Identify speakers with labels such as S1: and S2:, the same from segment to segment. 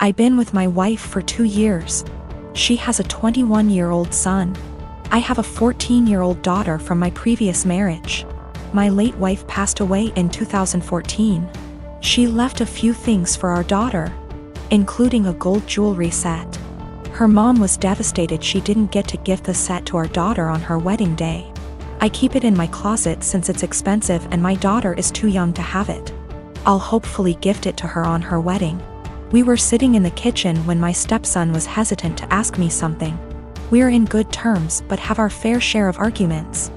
S1: I've been with my wife for 2 years. She has a 21-year-old son. I have a 14-year-old daughter from my previous marriage. My late wife passed away in 2014. She left a few things for our daughter, including a gold jewelry set. Her mom was devastated she didn't get to gift the set to our daughter on her wedding day. I keep it in my closet since it's expensive and my daughter is too young to have it. I'll hopefully gift it to her on her wedding. We were sitting in the kitchen when my stepson was hesitant to ask me something. We're in good terms but have our fair share of arguments.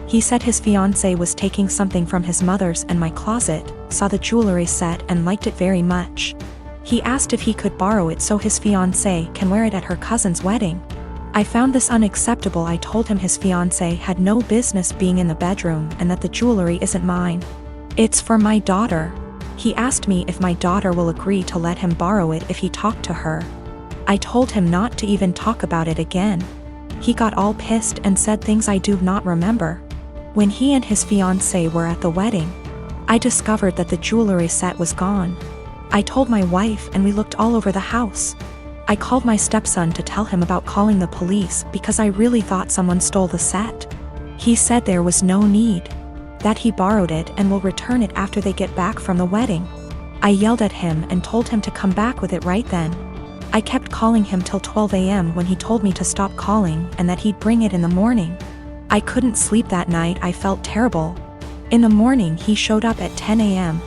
S1: He said his fiancée was taking something from his mother's and my closet, saw the jewelry set and liked it very much. He asked if he could borrow it so his fiancée can wear it at her cousin's wedding. I found this unacceptable. I told him his fiancée had no business being in the bedroom and that the jewelry isn't mine. It's for my daughter. He asked me if my daughter will agree to let him borrow it if he talked to her. I told him not to even talk about it again. He got all pissed and said things I do not remember. When he and his fiancée were at the wedding, I discovered that the jewelry set was gone. I told my wife and we looked all over the house. I called my stepson to tell him about calling the police because I really thought someone stole the set. He said there was no need, that he borrowed it and will return it after they get back from the wedding. I yelled at him and told him to come back with it right then. I kept calling him till 12 a.m. when he told me to stop calling and that he'd bring it in the morning. I couldn't sleep that night. I felt terrible. In the morning he showed up at 10 a.m.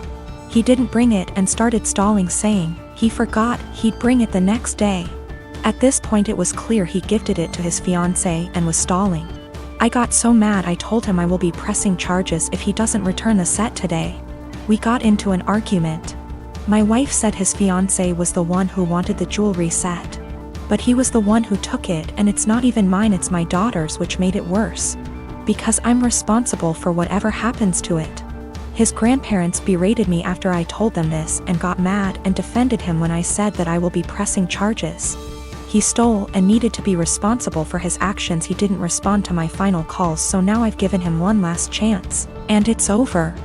S1: He didn't bring it and started stalling, saying he forgot he'd bring it the next day. At this point it was clear he gifted it to his fiancée and was stalling. I got so mad I told him I will be pressing charges if he doesn't return the set today. We got into an argument. My wife said his fiancée was the one who wanted the jewelry set. But he was the one who took it and it's not even mine, it's my daughter's, which made it worse. Because I'm responsible for whatever happens to it. His grandparents berated me after I told them this and got mad and defended him when I said that I will be pressing charges. He stole and needed to be responsible for his actions. He didn't respond to my final calls, so now I've given him one last chance, and it's over.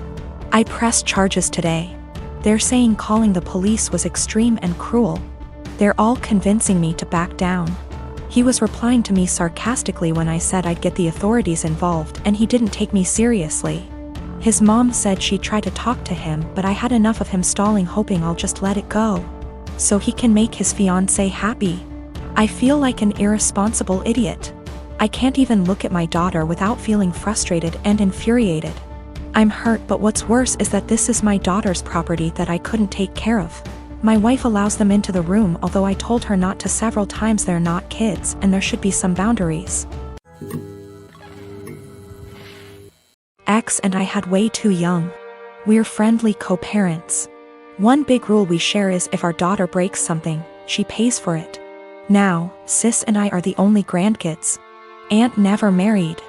S1: I pressed charges today. They're saying calling the police was extreme and cruel. They're all convincing me to back down. He was replying to me sarcastically when I said I'd get the authorities involved, and he didn't take me seriously. His mom said she tried to talk to him, but I had enough of him stalling, hoping I'll just let it go, so he can make his fiancée happy. I feel like an irresponsible idiot. I can't even look at my daughter without feeling frustrated and infuriated. I'm hurt, but what's worse is that this is my daughter's property that I couldn't take care of. My wife allows them into the room, although I told her not to several times. They're not kids and there should be some boundaries. Ex and I had way too young. We're friendly co-parents. One big rule we share is if our daughter breaks something, she pays for it. Now, sis and I are the only grandkids. Aunt never married.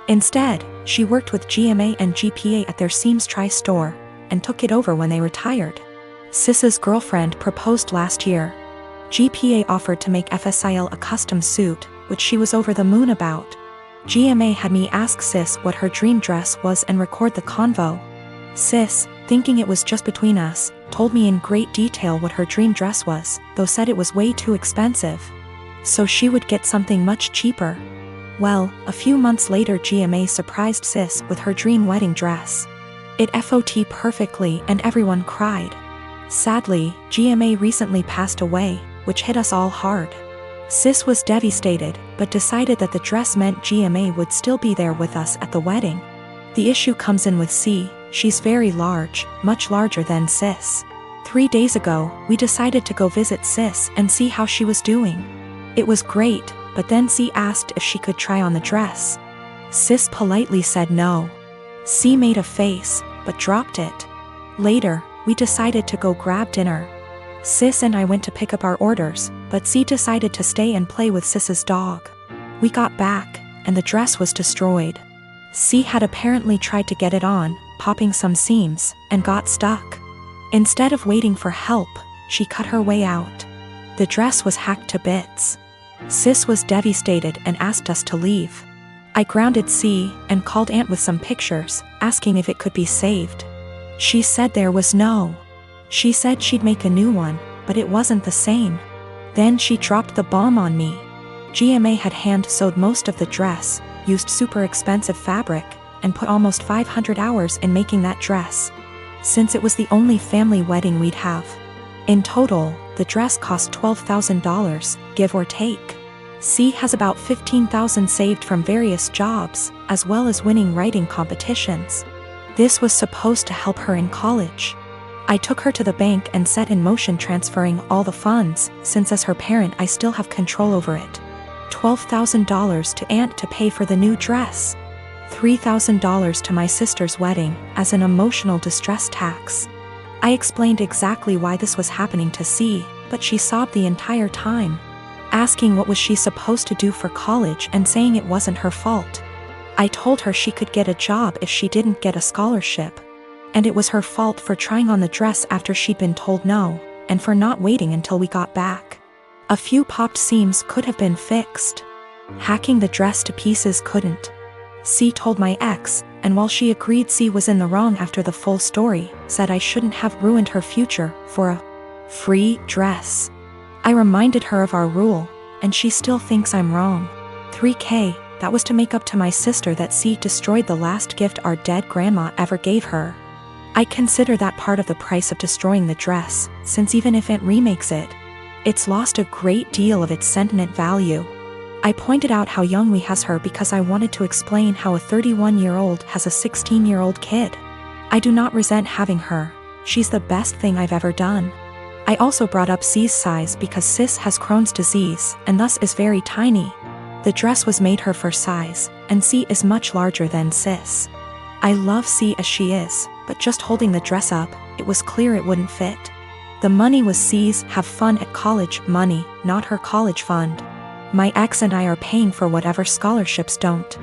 S1: Instead, she worked with GMA and GPA at their Seams Tri-store and took it over when they retired. Sis's girlfriend proposed last year. GPA offered to make FSIL a custom suit, which she was over the moon about. GMA had me ask Sis what her dream dress was and record the convo. Sis, thinking it was just between us, told me in great detail what her dream dress was, though said it was way too expensive. So she would get something much cheaper. Well, a few months later GMA surprised Sis with her dream wedding dress. It FOT perfectly and everyone cried. Sadly, GMA recently passed away, which hit us all hard. Sis was devastated, but decided that the dress meant GMA would still be there with us at the wedding. The issue comes in with C. She's very large, much larger than Sis. 3 days ago, we decided to go visit Sis and see how she was doing. It was great, but then C asked if she could try on the dress. Sis politely said no. C made a face, but dropped it. Later, we decided to go grab dinner. Sis and I went to pick up our orders, but C decided to stay and play with Sis's dog. We got back, and the dress was destroyed. C had apparently tried to get it on, popping some seams, and got stuck. Instead of waiting for help, she cut her way out. The dress was hacked to bits. Sis was devastated and asked us to leave. I grounded C and called Aunt with some pictures, asking if it could be saved. She said there was no. She said she'd make a new one, but it wasn't the same. Then she dropped the bomb on me. GMA had hand-sewed most of the dress, used super expensive fabric, and put almost 500 hours in making that dress, since it was the only family wedding we'd have. In total, the dress cost $12,000, give or take. C has about $15,000 saved from various jobs, as well as winning writing competitions. This was supposed to help her in college. I took her to the bank and set in motion transferring all the funds, since as her parent I still have control over it. $12,000 to aunt to pay for the new dress. $3,000 to my sister's wedding, as an emotional distress tax. I explained exactly why this was happening to C, but she sobbed the entire time, asking what was she supposed to do for college and saying it wasn't her fault. I told her she could get a job if she didn't get a scholarship, and it was her fault for trying on the dress after she'd been told no, and for not waiting until we got back. A few popped seams could have been fixed. Hacking the dress to pieces couldn't. C told my ex, and while she agreed C was in the wrong after the full story, said I shouldn't have ruined her future for a free dress. I reminded her of our rule, and she still thinks I'm wrong. $3,000, that was to make up to my sister that C destroyed the last gift our dead grandma ever gave her. I consider that part of the price of destroying the dress, since even if Aunt remakes it, it's lost a great deal of its sentiment value. I pointed out how young we has her because I wanted to explain how a 31-year-old has a 16-year-old kid. I do not resent having her, she's the best thing I've ever done. I also brought up C's size because Sis has Crohn's disease and thus is very tiny. The dress was made her for size, and C is much larger than Sis. I love C as she is, but just holding the dress up, it was clear it wouldn't fit. The money was C's have fun at college money, not her college fund. My ex and I are paying for whatever scholarships don't.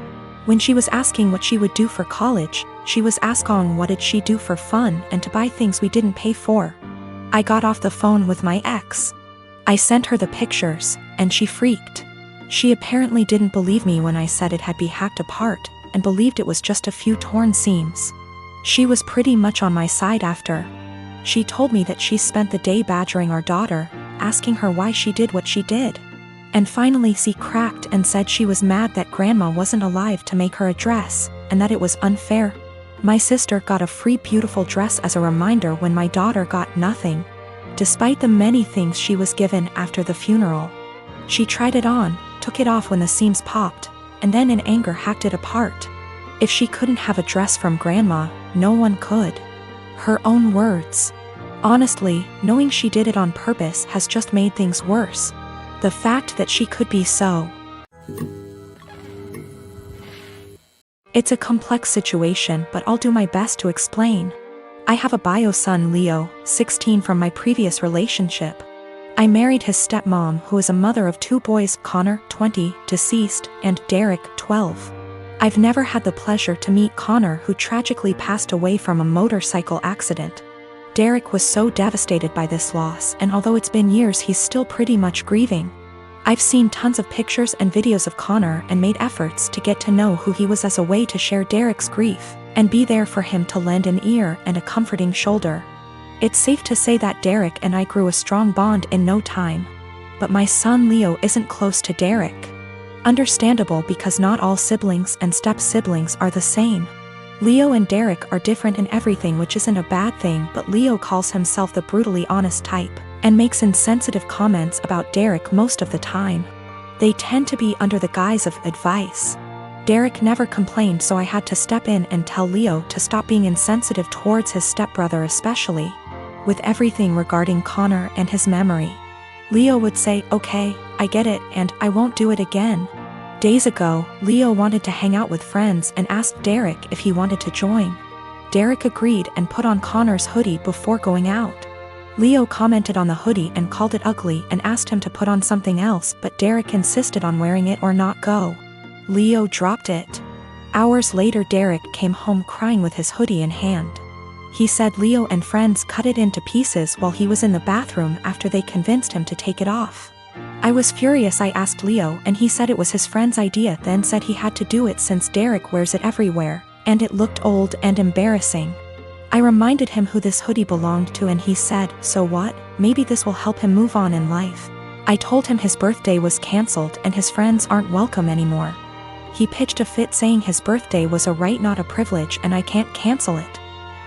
S1: When she was asking what she would do for college, she was asking what did she do for fun and to buy things we didn't pay for. I got off the phone with my ex. I sent her the pictures, and she freaked. She apparently didn't believe me when I said it had been hacked apart, and believed it was just a few torn seams. She was pretty much on my side after. She told me that she spent the day badgering our daughter, asking her why she did what she did. And finally she cracked and said she was mad that grandma wasn't alive to make her a dress, and that it was unfair. My sister got a free beautiful dress as a reminder when my daughter got nothing, despite the many things she was given after the funeral. She tried it on, took it off when the seams popped, and then in anger hacked it apart. If she couldn't have a dress from grandma, no one could. Her own words. Honestly, knowing she did it on purpose has just made things worse. The fact that she could be so. It's a complex situation, but I'll do my best to explain. I have a bio son Leo, 16 from my previous relationship. I married his stepmom who is a mother of 2 boys, Connor, 20, deceased, and Derek, 12. I've never had the pleasure to meet Connor who tragically passed away from a motorcycle accident. Derek was so devastated by this loss, and although it's been years he's still pretty much grieving. I've seen tons of pictures and videos of Connor and made efforts to get to know who he was as a way to share Derek's grief, and be there for him to lend an ear and a comforting shoulder. It's safe to say that Derek and I grew a strong bond in no time. But my son Leo isn't close to Derek. Understandable because not all siblings and step-siblings are the same. Leo and Derek are different in everything, which isn't a bad thing, but Leo calls himself the brutally honest type, and makes insensitive comments about Derek most of the time. They tend to be under the guise of advice. Derek never complained, so I had to step in and tell Leo to stop being insensitive towards his stepbrother, especially with everything regarding Connor and his memory. Leo would say, "Okay, I get it, and I won't do it again." Days ago, Leo wanted to hang out with friends and asked Derek if he wanted to join. Derek agreed and put on Connor's hoodie before going out. Leo commented on the hoodie and called it ugly and asked him to put on something else, but Derek insisted on wearing it or not go. Leo dropped it. Hours later, Derek came home crying with his hoodie in hand. He said Leo and friends cut it into pieces while he was in the bathroom after they convinced him to take it off. I was furious. I asked Leo and he said it was his friend's idea, then said he had to do it since Derek wears it everywhere, and it looked old and embarrassing. I reminded him who this hoodie belonged to and he said, "So what?" Maybe this will help him move on in life. I told him his birthday was cancelled and his friends aren't welcome anymore. He pitched a fit saying his birthday was a right not a privilege and I can't cancel it.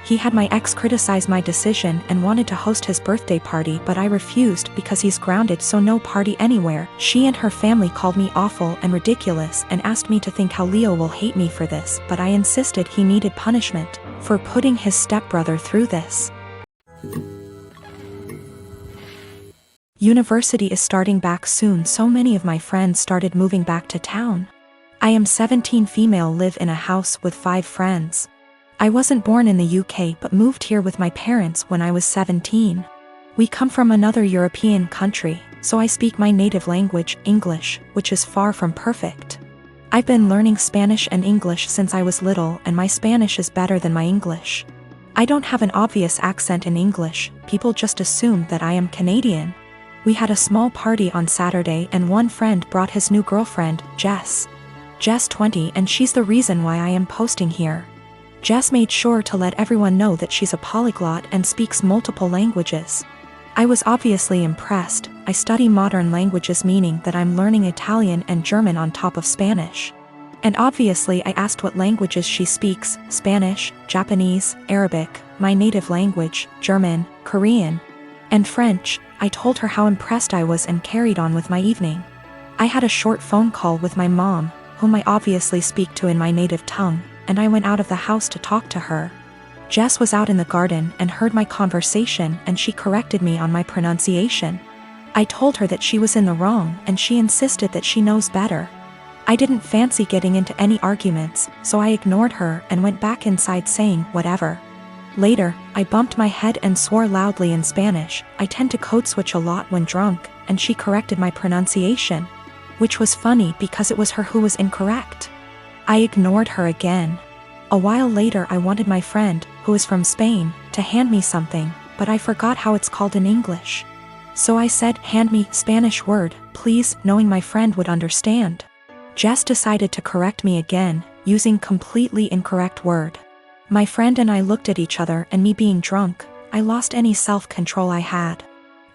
S1: He had my ex criticize my decision and wanted to host his birthday party, but I refused because he's grounded, so no party anywhere. She and her family called me awful and ridiculous and asked me to think how Leo will hate me for this, but I insisted he needed punishment for putting his stepbrother through this. University is starting back soon, so many of my friends started moving back to town. I am 17, female, live in a house with 5 friends. I wasn't born in the UK but moved here with my parents when I was 17. We come from another European country, so I speak my native language, English, which is far from perfect. I've been learning Spanish and English since I was little, and my Spanish is better than my English. I don't have an obvious accent in English, people just assume that I am Canadian. We had a small party on Saturday and one friend brought his new girlfriend, Jess. Jess 20, and she's the reason why I am posting here. Jess made sure to let everyone know that she's a polyglot and speaks multiple languages. I was obviously impressed. I study modern languages, meaning that I'm learning Italian and German on top of Spanish. And obviously I asked what languages she speaks: Spanish, Japanese, Arabic, my native language, German, Korean, and French. I told her how impressed I was and carried on with my evening. I had a short phone call with my mom, whom I obviously speak to in my native tongue, and I went out of the house to talk to her. Jess was out in the garden and heard my conversation, and she corrected me on my pronunciation. I told her that she was in the wrong and she insisted that she knows better. I didn't fancy getting into any arguments, so I ignored her and went back inside saying whatever. Later, I bumped my head and swore loudly in Spanish. I tend to code switch a lot when drunk, and she corrected my pronunciation, which was funny because it was her who was incorrect. I ignored her again. A while later I wanted my friend, who is from Spain, to hand me something, but I forgot how it's called in English. So I said, "Hand me Spanish word, please," knowing my friend would understand. Jess decided to correct me again, using completely incorrect word. My friend and I looked at each other, and me being drunk, I lost any self-control I had.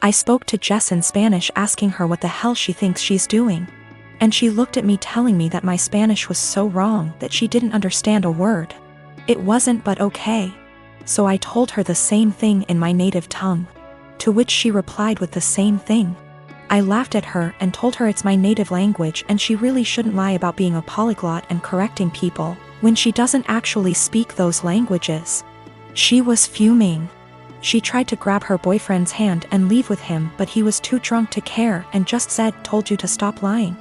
S1: I spoke to Jess in Spanish asking her what the hell she thinks she's doing. And she looked at me telling me that my Spanish was so wrong that she didn't understand a word. It wasn't, but okay. So I told her the same thing in my native tongue, to which she replied with the same thing. I laughed at her and told her it's my native language and she really shouldn't lie about being a polyglot and correcting people when she doesn't actually speak those languages. She was fuming. She tried to grab her boyfriend's hand and leave with him, but he was too drunk to care and just said, "Told you to stop lying."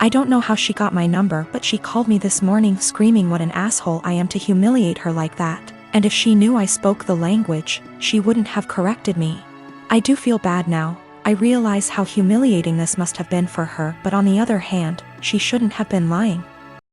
S1: I don't know how she got my number, but she called me this morning screaming what an asshole I am to humiliate her like that, and if she knew I spoke the language, she wouldn't have corrected me. I do feel bad now. I realize how humiliating this must have been for her, but on the other hand, she shouldn't have been lying.